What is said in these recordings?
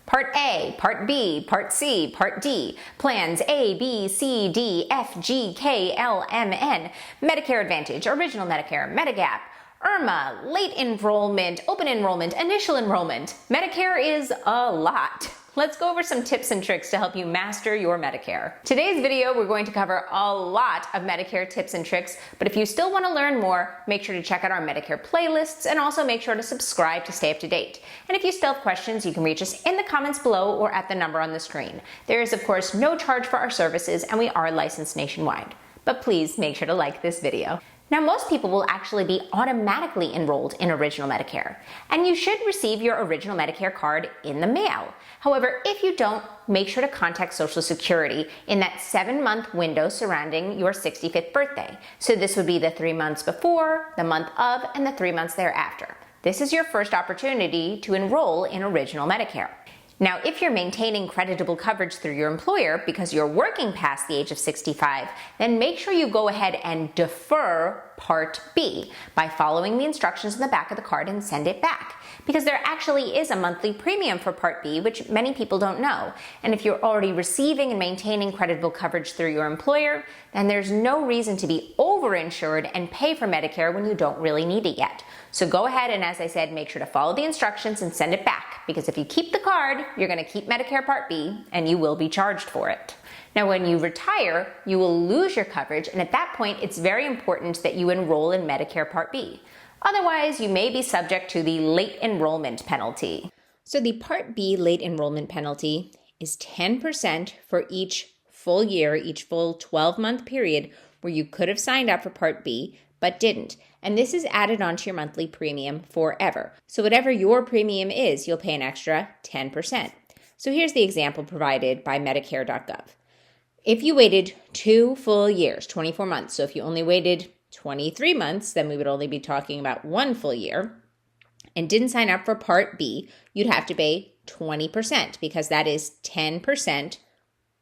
Part A, Part B, Part C, Part D, Plans A, B, C, D, F, G, K, L, M, N, Medicare Advantage, Original Medicare, Medigap, IRMA, Late Enrollment, Open Enrollment, Initial Enrollment. Medicare is a lot. Let's go over some tips and tricks to help you master your Medicare. Today's video, we're going to cover a lot of Medicare tips and tricks, but if you still want to learn more, make sure to check out our Medicare playlists and also make sure to subscribe to stay up to date. And if you still have questions, you can reach us in the comments below or at the number on the screen. There is, of course, no charge for our services, and we are licensed nationwide. But please make sure to like this video. Now, most people will actually be automatically enrolled in Original Medicare, and you should receive your Original Medicare card in the mail. However, if you don't, make sure to contact Social Security in that 7-month window surrounding your 65th birthday. So this would be the 3 months before, the month of, and the 3 months thereafter. This is your first opportunity to enroll in Original Medicare. Now, if you're maintaining creditable coverage through your employer because you're working past the age of 65, then make sure you go ahead and defer Part B by following the instructions in the back of the card and send it back. Because there actually is a monthly premium for Part B, which many people don't know. And if you're already receiving and maintaining creditable coverage through your employer, then there's no reason to be overinsured and pay for Medicare when you don't really need it yet. So go ahead and, as I said, make sure to follow the instructions and send it back, because if you keep the card, you're going to keep Medicare Part B and you will be charged for it. Now, when you retire, you will lose your coverage, and at that point, it's very important that you enroll in Medicare Part B. Otherwise, you may be subject to the late enrollment penalty. So the Part B late enrollment penalty is 10% for each full year, each full 12-month period where you could have signed up for Part B but didn't. And this is added onto your monthly premium forever. So whatever your premium is, you'll pay an extra 10%. So here's the example provided by Medicare.gov. If you waited 2 full years, 24 months, so if you only waited 23 months, then we would only be talking about 1 full year, and didn't sign up for Part B, you'd have to pay 20% because that is 10%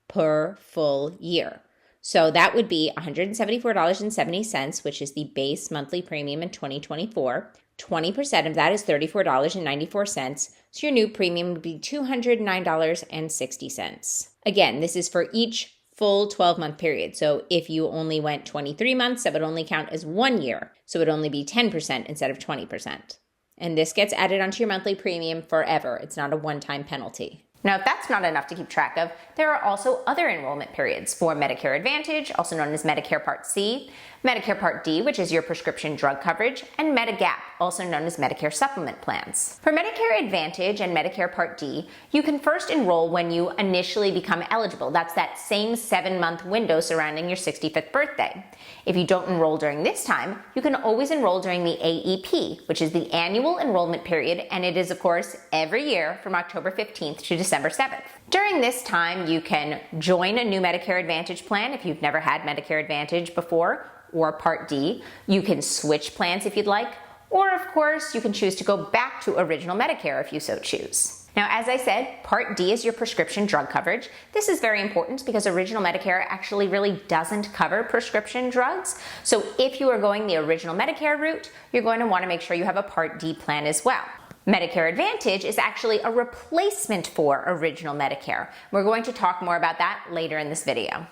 per full year. So that would be $174.70, which is the base monthly premium in 2024. 20% of that is $34.94. So your new premium would be $209.60. Again, this is for each full 12-month period. So if you only went 23 months, that would only count as 1 year. So it would only be 10% instead of 20%. And this gets added onto your monthly premium forever. It's not a one-time penalty. Now, if that's not enough to keep track of, there are also other enrollment periods for Medicare Advantage, also known as Medicare Part C, Medicare Part D, which is your prescription drug coverage, and Medigap, also known as Medicare Supplement Plans. For Medicare Advantage and Medicare Part D, you can first enroll when you initially become eligible. That's that same 7-month window surrounding your 65th birthday. If you don't enroll during this time, you can always enroll during the AEP, which is the annual enrollment period, and it is, of course, every year from October 15th to December 7th. During this time, you can join a new Medicare Advantage plan if you've never had Medicare Advantage before, or Part D. You can switch plans if you'd like, or of course, you can choose to go back to Original Medicare if you so choose. Now, as I said, Part D is your prescription drug coverage. This is very important because Original Medicare actually really doesn't cover prescription drugs. So if you are going the Original Medicare route, you're going to want to make sure you have a Part D plan as well. Medicare Advantage is actually a replacement for Original Medicare. We're going to talk more about that later in this video.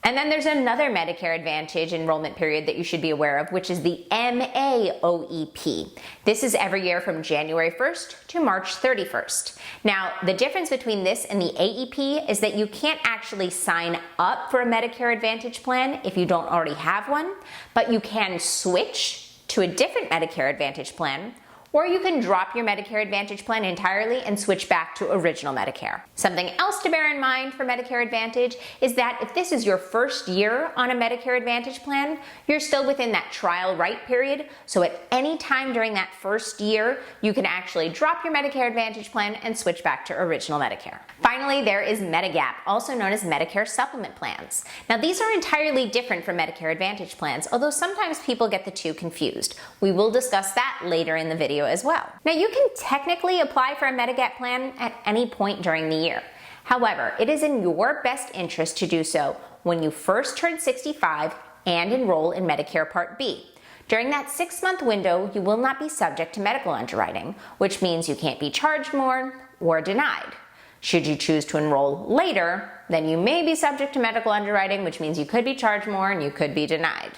And then there's another Medicare Advantage enrollment period that you should be aware of, which is the MAOEP. This is every year from January 1st to March 31st. Now, the difference between this and the AEP is that you can't actually sign up for a Medicare Advantage plan if you don't already have one, but you can switch to a different Medicare Advantage plan, or you can drop your Medicare Advantage plan entirely and switch back to Original Medicare. Something else to bear in mind for Medicare Advantage is that if this is your first year on a Medicare Advantage plan, you're still within that trial right period. So at any time during that first year, you can actually drop your Medicare Advantage plan and switch back to Original Medicare. Finally, there is Medigap, also known as Medicare Supplement Plans. Now, these are entirely different from Medicare Advantage plans, although sometimes people get the two confused. We will discuss that later in the video as well. Now, you can technically apply for a Medigap plan at any point during the year. However, it is in your best interest to do so when you first turn 65 and enroll in Medicare Part B. During that 6-month window, you will not be subject to medical underwriting, which means you can't be charged more or denied. Should you choose to enroll later, then you may be subject to medical underwriting, which means you could be charged more and you could be denied.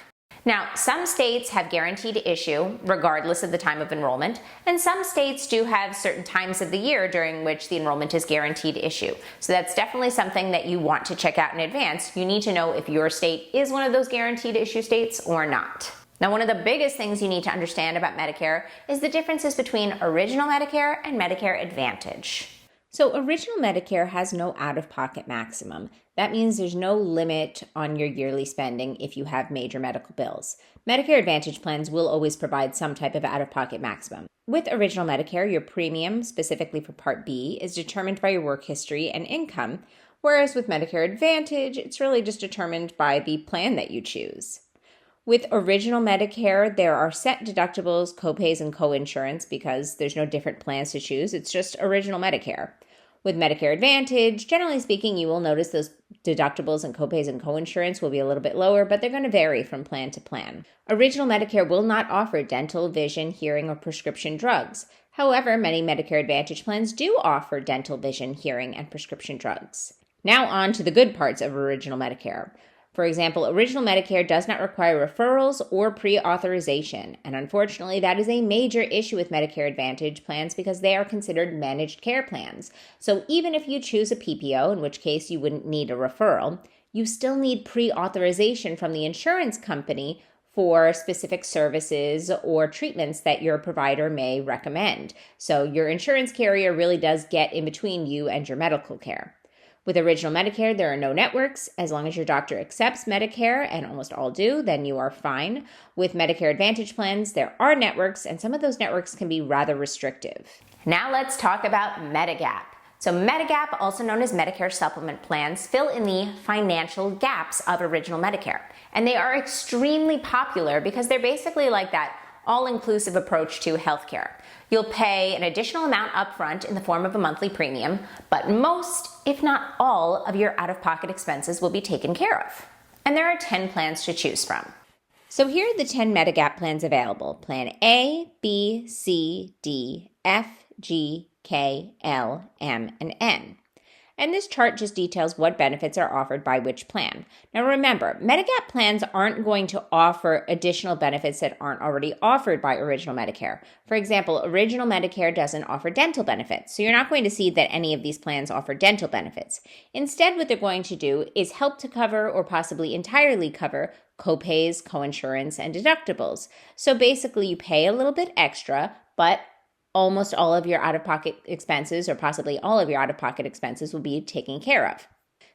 Now, some states have guaranteed issue regardless of the time of enrollment, and some states do have certain times of the year during which the enrollment is guaranteed issue. So that's definitely something that you want to check out in advance. You need to know if your state is one of those guaranteed issue states or not. Now, one of the biggest things you need to understand about Medicare is the differences between Original Medicare and Medicare Advantage. So Original Medicare has no out-of-pocket maximum. That means there's no limit on your yearly spending if you have major medical bills. Medicare Advantage plans will always provide some type of out-of-pocket maximum. With Original Medicare, your premium, specifically for Part B, is determined by your work history and income, whereas with Medicare Advantage, it's really just determined by the plan that you choose. With Original Medicare, there are set deductibles, copays, and coinsurance because there's no different plans to choose. It's just Original Medicare. With Medicare Advantage, generally speaking, you will notice those deductibles and copays and coinsurance will be a little bit lower, but they're going to vary from plan to plan. Original Medicare will not offer dental, vision, hearing, or prescription drugs. However, many Medicare Advantage plans do offer dental, vision, hearing, and prescription drugs. Now on to the good parts of Original Medicare. For example, Original Medicare does not require referrals or pre-authorization, and unfortunately that is a major issue with Medicare Advantage plans because they are considered managed care plans. So even if you choose a PPO, in which case you wouldn't need a referral, you still need pre-authorization from the insurance company for specific services or treatments that your provider may recommend. So your insurance carrier really does get in between you and your medical care. With Original Medicare, there are no networks. As long as your doctor accepts Medicare, and almost all do, then you are fine. With Medicare Advantage plans, there are networks, and some of those networks can be rather restrictive. Now let's talk about Medigap. So Medigap, also known as Medicare Supplement plans, fill in the financial gaps of Original Medicare. And they are extremely popular because they're basically like that all-inclusive approach to healthcare. You'll pay an additional amount upfront in the form of a monthly premium, but most, if not all, of your out-of-pocket expenses will be taken care of. And there are 10 plans to choose from. So here are the 10 Medigap plans available. Plan A, B, C, D, F, G, K, L, M, and N. And this chart just details what benefits are offered by which plan. Now remember, Medigap plans aren't going to offer additional benefits that aren't already offered by Original Medicare. For example, Original Medicare doesn't offer dental benefits, so you're not going to see that any of these plans offer dental benefits. Instead, what they're going to do is help to cover or possibly entirely cover copays, coinsurance, and deductibles. So basically, you pay a little bit extra, but almost all of your out-of-pocket expenses, or possibly all of your out-of-pocket expenses, will be taken care of.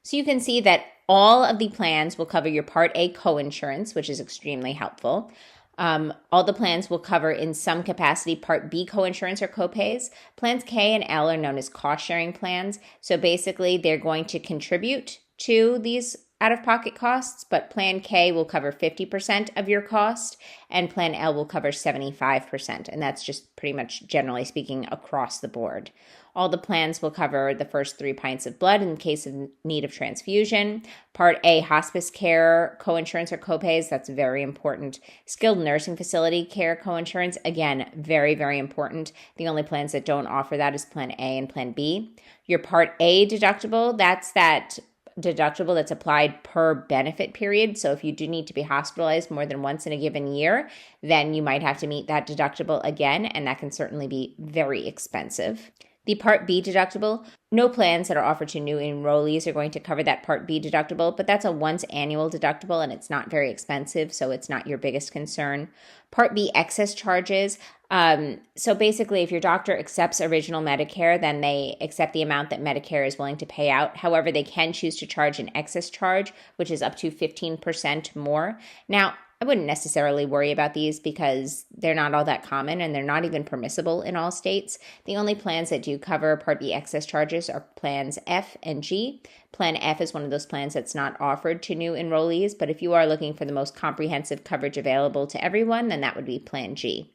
So you can see that all of the plans will cover your Part A coinsurance, which is extremely helpful. All the plans will cover in some capacity Part B coinsurance or copays. Plans K and L are known as cost-sharing plans. So basically, they're going to contribute to these out-of-pocket costs, but Plan K will cover 50% of your cost, and Plan L will cover 75%, and that's just pretty much, generally speaking, across the board. All the plans will cover the first 3 pints of blood in case of need of transfusion. Part A, hospice care, coinsurance or copays, that's very important. Skilled nursing facility care coinsurance, again, very, very important. The only plans that don't offer that is Plan A and Plan B. Your Part A deductible, that's that deductible that's applied per benefit period. So if you do need to be hospitalized more than once in a given year, then you might have to meet that deductible again, and that can certainly be very expensive. The Part B deductible, no plans that are offered to new enrollees are going to cover that Part B deductible, but that's a once annual deductible and it's not very expensive, so it's not your biggest concern. Part B excess charges. So basically, if your doctor accepts Original Medicare, then they accept the amount that Medicare is willing to pay out. However, they can choose to charge an excess charge, which is up to 15% more. Now, I wouldn't necessarily worry about these because they're not all that common and they're not even permissible in all states. The only plans that do cover Part B excess charges are plans F and G. Plan F is one of those plans that's not offered to new enrollees, but if you are looking for the most comprehensive coverage available to everyone, then that would be Plan G.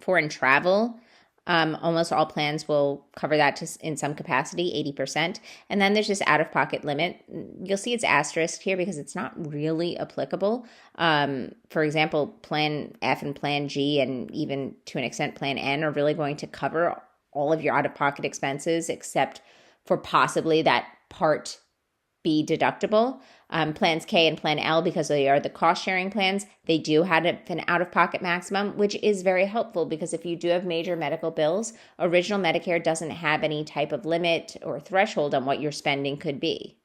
Foreign travel, almost all plans will cover that in some capacity, 80%. And then there's this out-of-pocket limit. You'll see it's asterisked here because it's not really applicable. For example, Plan F and Plan G, and even to an extent Plan N, are really going to cover all of your out-of-pocket expenses except for possibly that Part B deductible. Plans K and Plan L, because they are the cost-sharing plans, they do have an out-of-pocket maximum, which is very helpful because if you do have major medical bills, Original Medicare doesn't have any type of limit or threshold on what your spending could be.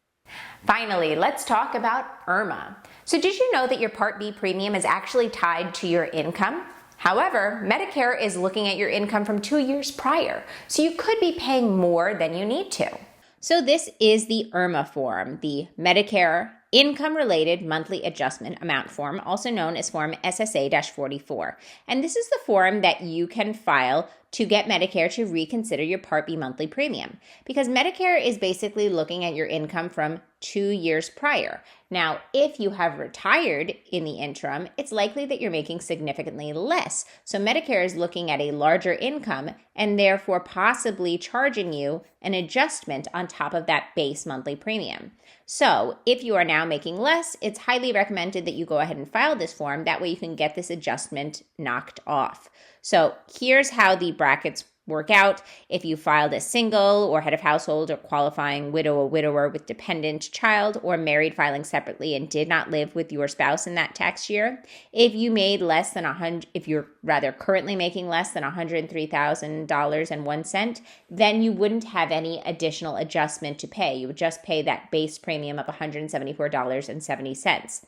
Finally, let's talk about IRMAA. So did you know that your Part B premium is actually tied to your income? However, Medicare is looking at your income from 2 years prior, so you could be paying more than you need to. So this is the IRMAA form, the Medicare Income-Related Monthly Adjustment Amount Form, also known as Form SSA-44. And this is the form that you can file to get Medicare to reconsider your Part B monthly premium, because Medicare is basically looking at your income from 2 years prior. Now, if you have retired in the interim, it's likely that you're making significantly less. So Medicare is looking at a larger income and therefore possibly charging you an adjustment on top of that base monthly premium. So if you are now making less, it's highly recommended that you go ahead and file this form. That way you can get this adjustment knocked off. So here's how the brackets work out. If you filed as single or head of household or qualifying widow or widower with dependent child, or married filing separately and did not live with your spouse in that tax year, if you made less than if you're rather currently making less than $103,000.01, then you wouldn't have any additional adjustment to pay. You would just pay that base premium of $174.70.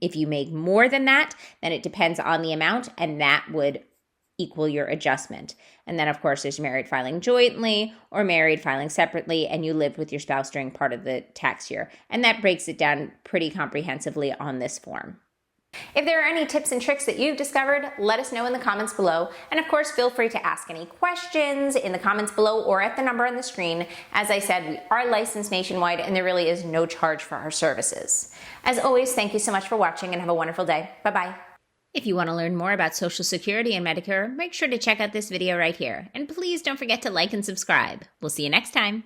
If you make more than that, then it depends on the amount, and that would equal your adjustment. And then, of course, there's married filing jointly or married filing separately, and you lived with your spouse during part of the tax year. And that breaks it down pretty comprehensively on this form. If there are any tips and tricks that you've discovered, let us know in the comments below. And of course, feel free to ask any questions in the comments below or at the number on the screen. As I said, we are licensed nationwide and there really is no charge for our services. As always, thank you so much for watching and have a wonderful day. Bye-bye. If you want to learn more about Social Security and Medicare, make sure to check out this video right here. And please don't forget to like and subscribe. We'll see you next time.